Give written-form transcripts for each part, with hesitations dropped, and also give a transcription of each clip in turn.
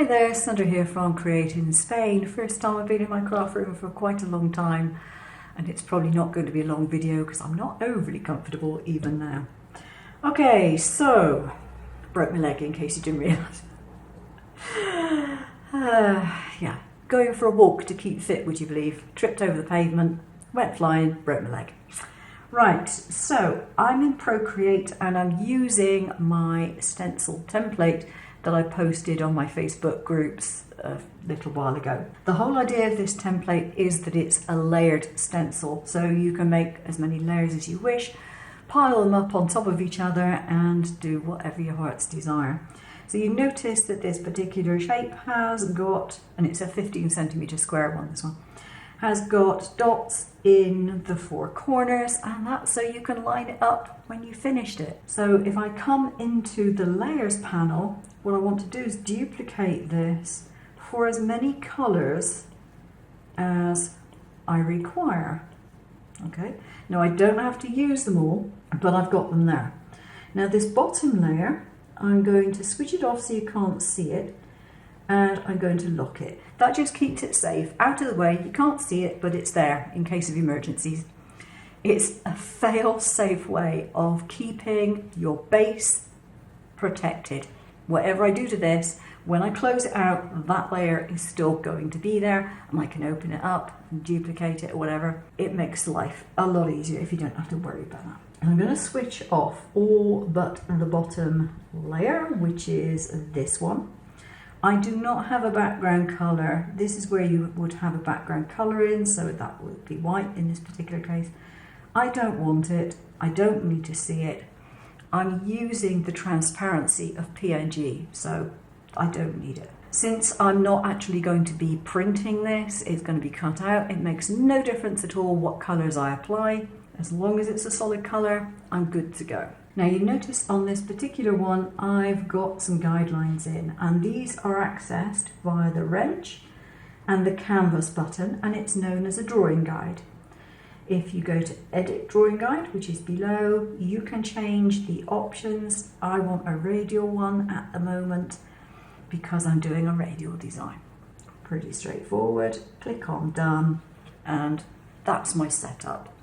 Hi there, Sandra here from Create in Spain. First time I've been in my craft room for quite a long time, and it's probably not going to be a long video because I'm not overly comfortable even now. Okay, so broke my leg in case you didn't realise. Yeah, going for a walk to keep fit, would you believe? Tripped over the pavement, went flying, broke my leg. Right, so I'm in Procreate and I'm using my stencil template that I posted on my Facebook groups a little while ago. The whole idea of this template is that it's a layered stencil, so you can make as many layers as you wish, pile them up on top of each other and do whatever your heart's desire. So you notice that this particular shape has got, and it's a 15 centimetre square one, this one, has got dots in the four corners, and that's so you can line it up when you finished it. So if I come into the layers panel, what I want to do is duplicate this for as many colours as I require. Okay, now I don't have to use them all, but I've got them there. Now this bottom layer, I'm going to switch it off so you can't see it, and I'm going to lock it. That just keeps it safe, out of the way. You can't see it, but it's there in case of emergencies. It's a fail-safe way of keeping your base protected. Whatever I do to this, when I close it out, that layer is still going to be there, and I can open it up and duplicate it or whatever. It makes life a lot easier if you don't have to worry about that. And I'm going to switch off all but the bottom layer, which is this one. I do not have a background colour. This is where you would have a background colour in, so that would be white in this particular case. I don't want it. I don't need to see it. I'm using the transparency of PNG, so I don't need it. Since I'm not actually going to be printing this, it's going to be cut out. It makes no difference at all what colours I apply. As long as it's a solid colour, I'm good to go. Now you notice on this particular one, I've got some guidelines in, and these are accessed via the wrench and the canvas button, and it's known as a drawing guide. If you go to edit drawing guide, which is below, you can change the options. I want a radial one at the moment because I'm doing a radial design. Pretty straightforward. Click on done, and that's my setup.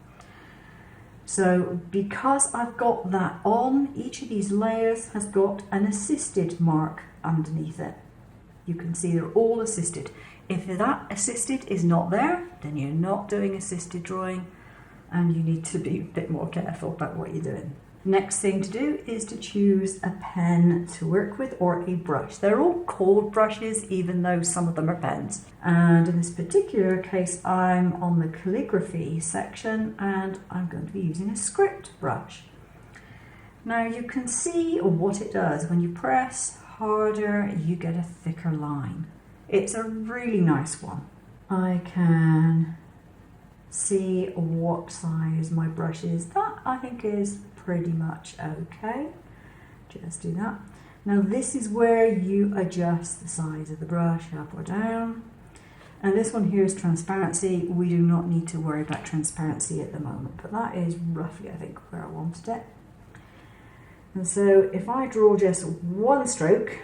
So because I've got that on, each of these layers has got an assisted mark underneath it. You can see they're all assisted. If that assisted is not there, then you're not doing assisted drawing, and you need to be a bit more careful about what you're doing. Next thing to do is to choose a pen to work with or a brush. They're all called brushes, even though some of them are pens. And in this particular case, I'm on the calligraphy section and I'm going to be using a script brush. Now you can see what it does. When you press harder, you get a thicker line. It's a really nice one. I can see what size my brush is. That I think is pretty much okay. Just do that. Now this is where you adjust the size of the brush up or down. And this one here is transparency. We do not need to worry about transparency at the moment, but that is roughly, I think, where I wanted it. And so if I draw just one stroke,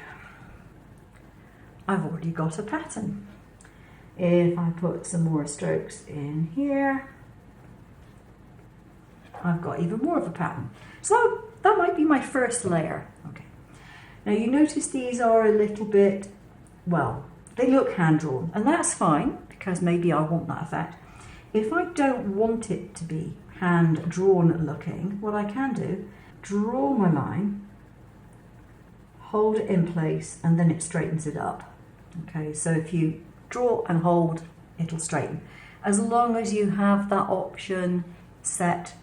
I've already got a pattern. If I put some more strokes in here, I've got even more of a pattern. So that might be my first layer. Okay. Now you notice these are a little bit, well, they look hand-drawn, and that's fine because maybe I want that effect. If I don't want it to be hand-drawn looking, what I can do, draw my line, hold it in place, and then it straightens it up. Okay, so if you draw and hold, it'll straighten. As long as you have that option set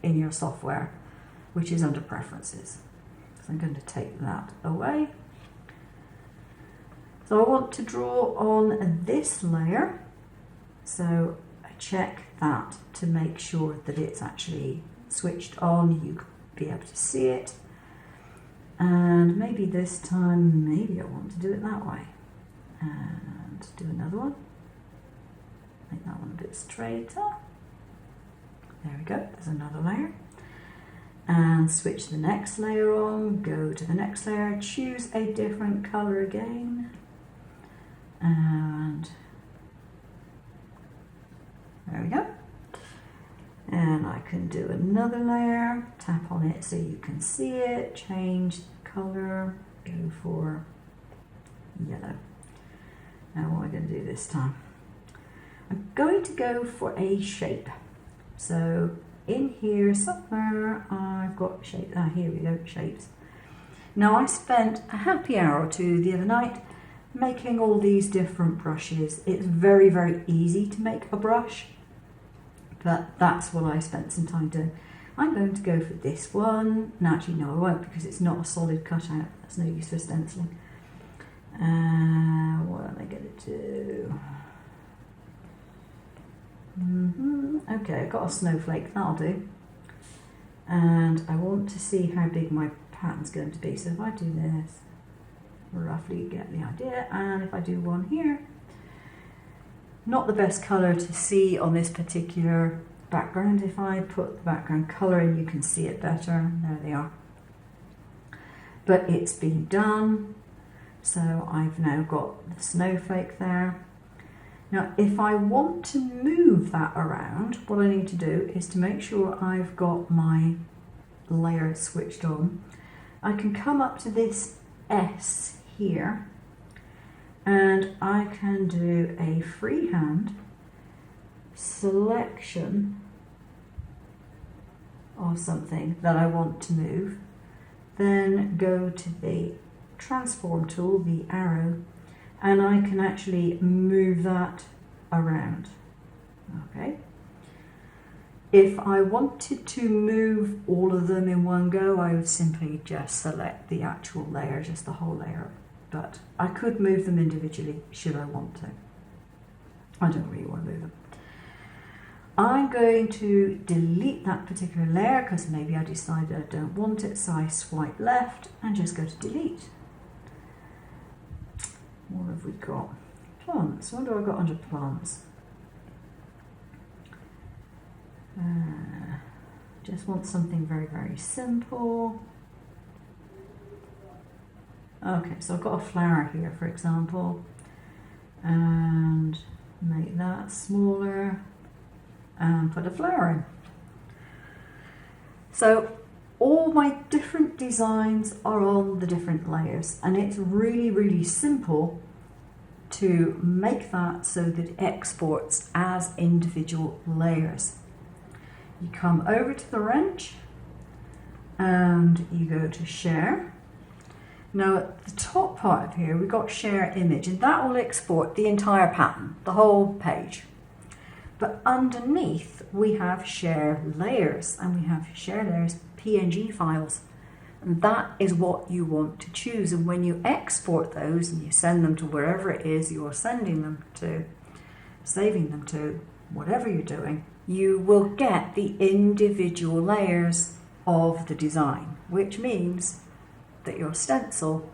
in your software, which is under preferences. So I'm going to take that away. So I want to draw on this layer. So I check that to make sure that it's actually switched on. You could be able to see it. And maybe this time, maybe I want to do it that way. And do another one. Make that one a bit straighter. There we go, there's another layer. And switch the next layer on, go to the next layer, choose a different colour again. another layer, tap on it so you can see it, change the colour, go for yellow. Now what am I going to do this time? I'm going to go for a shape. So in here somewhere I've got shape. Here we go, shapes. Now I spent a happy hour or two the other night making all these different brushes. It's very, very easy to make a brush, but that's what I spent some time doing. I'm going to go for this one. No, actually no I won't, because it's not a solid cutout. That's no use for stenciling. What am I going to do? Okay, I've got a snowflake, that'll do. And I want to see how big my pattern's going to be. So if I do this, roughly get the idea. And if I do one here, not the best colour to see on this particular background. If I put the background colour in, you can see it better. There they are. But it's been done. So I've now got the snowflake there. Now, if I want to move that around, what I need to do is to make sure I've got my layer switched on. I can come up to this S here, and I can do a freehand selection of something that I want to move. Then go to the transform tool, the arrow, and I can actually move that around. Okay. If I wanted to move all of them in one go, I would simply just select the actual layer, just the whole layer. But I could move them individually should I want to. I don't really want to move them. I'm going to delete that particular layer because maybe I decided I don't want it, so I swipe left and just go to delete. What have we got? Plants. What do I got under plants? Just want something very, very simple. Okay, so I've got a flower here, for example, and make that smaller and put a flower in. So all my different designs are on the different layers, and it's really, really simple to make that so that it exports as individual layers. You come over to the wrench and you go to share. Now at the top part of here we've got share image, and that will export the entire pattern, the whole page. But underneath we have share layers, and we have share layers PNG files, and that is what you want to choose. And when you export those and you send them to wherever it is you're sending them to, saving them to, whatever you're doing, you will get the individual layers of the design, which means that your stencil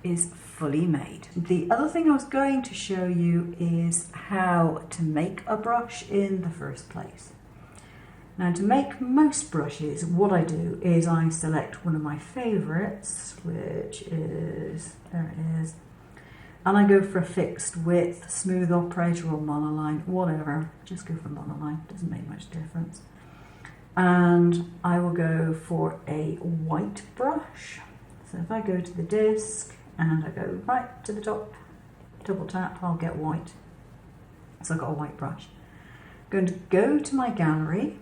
is fully made. The other thing I was going to show you is how to make a brush in the first place. Now, to make most brushes, what I do is I select one of my favorites, which is, there it is, and I go for a fixed width, smooth operator or monoline, whatever. Just go for monoline, doesn't make much difference. And I will go for a white brush. So if I go to the disc and I go right to the top, double tap, I'll get white. So I've got a white brush. I'm going to go to my gallery,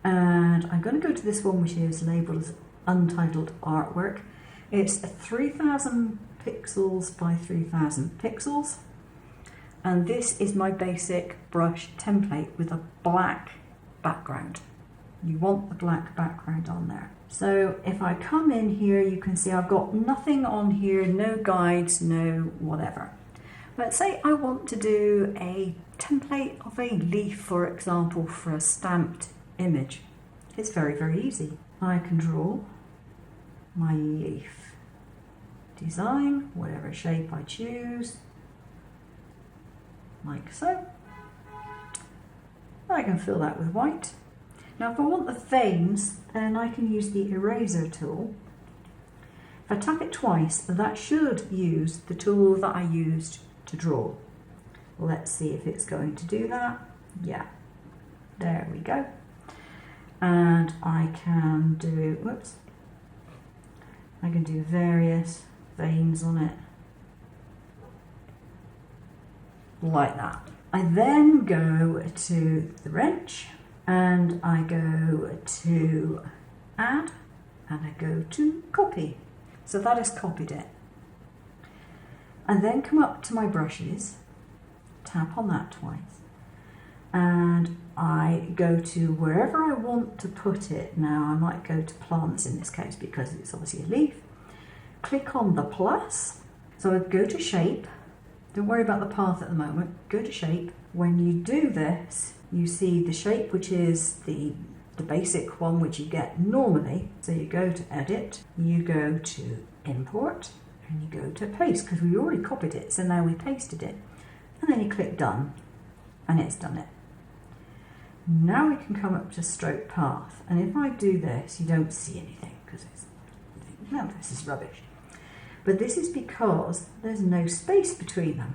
and I'm going to go to this one which is labelled as Untitled Artwork. It's 3000 pixels by 3000 pixels, and this is my basic brush template with a black background. You want the black background on there. So if I come in here, you can see I've got nothing on here, no guides, no whatever. But say I want to do a template of a leaf, for example, for a stamped image. It's very, very easy. I can draw my leaf design, whatever shape I choose, like so. I can fill that with white. Now if I want the veins, then I can use the eraser tool. If I tap it twice, that should use the tool that I used to draw. Let's see if it's going to do that. Yeah, there we go. and I can do, whoops, I can do various veins on it, like that. I then go to the wrench and I go to add and I go to copy. So that has copied it. And then come up to my brushes, tap on that twice, and I go to wherever I want to put it. Now I might go to plants in this case because it's obviously a leaf. Click on the plus. So I go to shape. Don't worry about the path at the moment. Go to shape. When you do this, you see the shape, which is the basic one which you get normally. So you go to edit, you go to import, and you go to paste because we already copied it. So now we pasted it. And then you click done, and it's done it. Now we can come up to stroke path. And if I do this, you don't see anything because it's, no, this is rubbish. But this is because there's no space between them.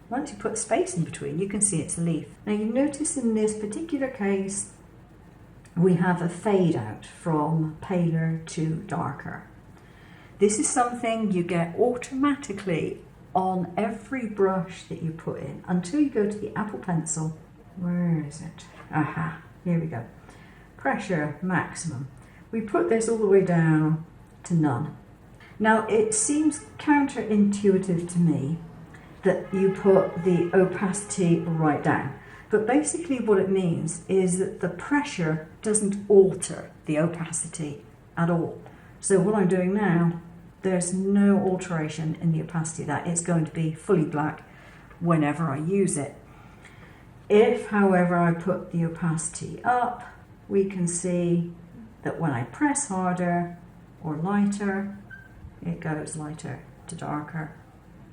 Once you put space in between, you can see it's a leaf. Now you notice in this particular case, we have a fade out from paler to darker. This is something you get automatically on every brush that you put in until you go to the Apple Pencil. Where is it? Aha, here we go. Pressure maximum. We put this all the way down to none. Now it seems counterintuitive to me that you put the opacity right down. But basically what it means is that the pressure doesn't alter the opacity at all. So what I'm doing now, there's no alteration in the opacity of that. It's going to be fully black whenever I use it. If, however, I put the opacity up, we can see that when I press harder or lighter, it goes lighter to darker,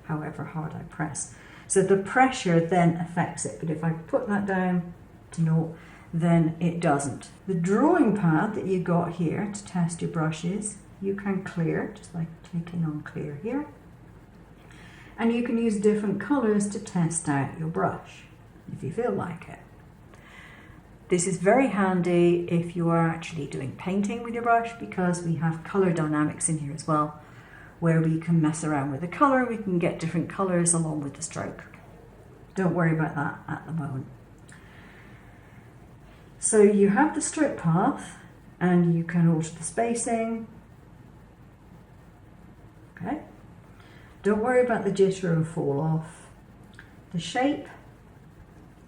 however hard I press. So the pressure then affects it, but if I put that down to 0, then it doesn't. The drawing pad that you got here to test your brushes, you can clear, just by clicking on clear here. And you can use different colours to test out your brush, if you feel like it. This is very handy if you are actually doing painting with your brush because we have colour dynamics in here as well, where we can mess around with the colour, we can get different colours along with the stroke. Don't worry about that at the moment. So you have the stroke path and you can alter the spacing. Okay. Don't worry about the jitter and fall off. The shape,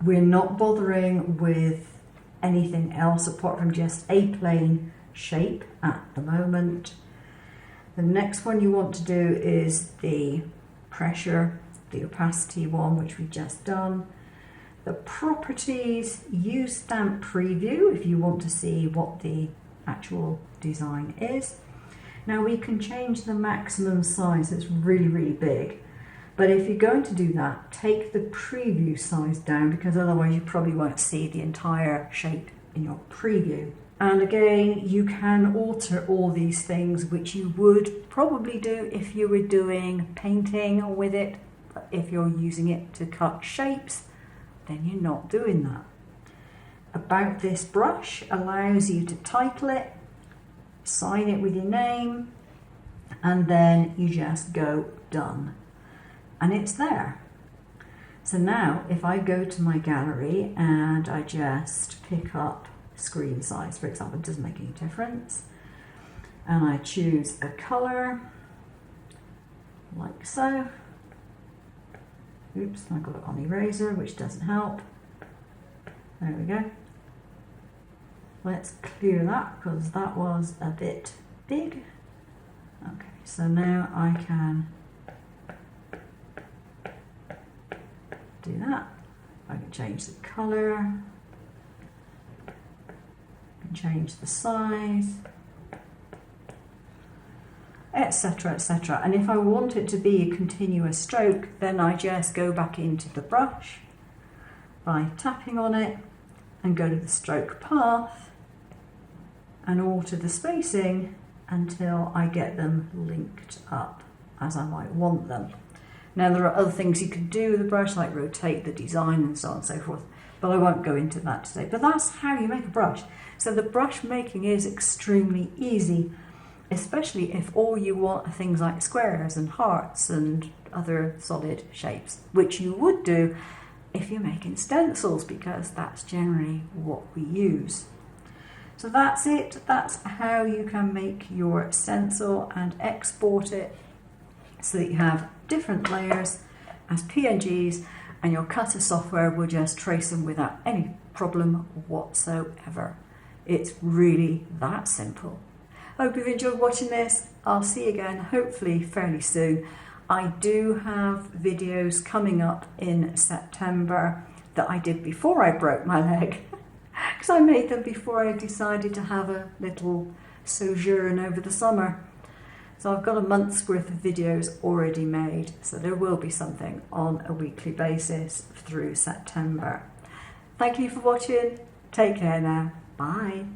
we're not bothering with anything else apart from just a plain shape at the moment. The next one you want to do is the pressure, the opacity one, which we've just done. The properties, use stamp preview if you want to see what the actual design is. Now we can change the maximum size, it's really, really big. But if you're going to do that, take the preview size down because otherwise you probably won't see the entire shape in your preview. And again, you can alter all these things, which you would probably do if you were doing painting with it. But if you're using it to cut shapes, then you're not doing that. About this brush allows you to title it, sign it with your name, and then you just go done. And it's there. So now if I go to my gallery and I just pick up screen size, for example, it doesn't make any difference, and I choose a colour like so. Oops, I got it on eraser, which doesn't help. There we go. Let's clear that because that was a bit big. Okay, so now I can do that. I can change the colour, change the size, etc, etc. And if I want it to be a continuous stroke, then I just go back into the brush by tapping on it and go to the stroke path and alter the spacing until I get them linked up as I might want them. Now there are other things you can do with the brush, like rotate the design and so on and so forth, but I won't go into that today. But that's how you make a brush. So the brush making is extremely easy, especially if all you want are things like squares and hearts and other solid shapes, which you would do if you're making stencils, because that's generally what we use. So that's it. That's how you can make your stencil and export it so that you have different layers as PNGs, and your cutter software will just trace them without any problem whatsoever. It's really that simple. Hope you've enjoyed watching this. I'll see you again hopefully fairly soon. I do have videos coming up in September that I did before I broke my leg, because I made them before I decided to have a little sojourn over the summer. So I've got a month's worth of videos already made, so there will be something on a weekly basis through September. Thank you for watching. Take care now. Bye.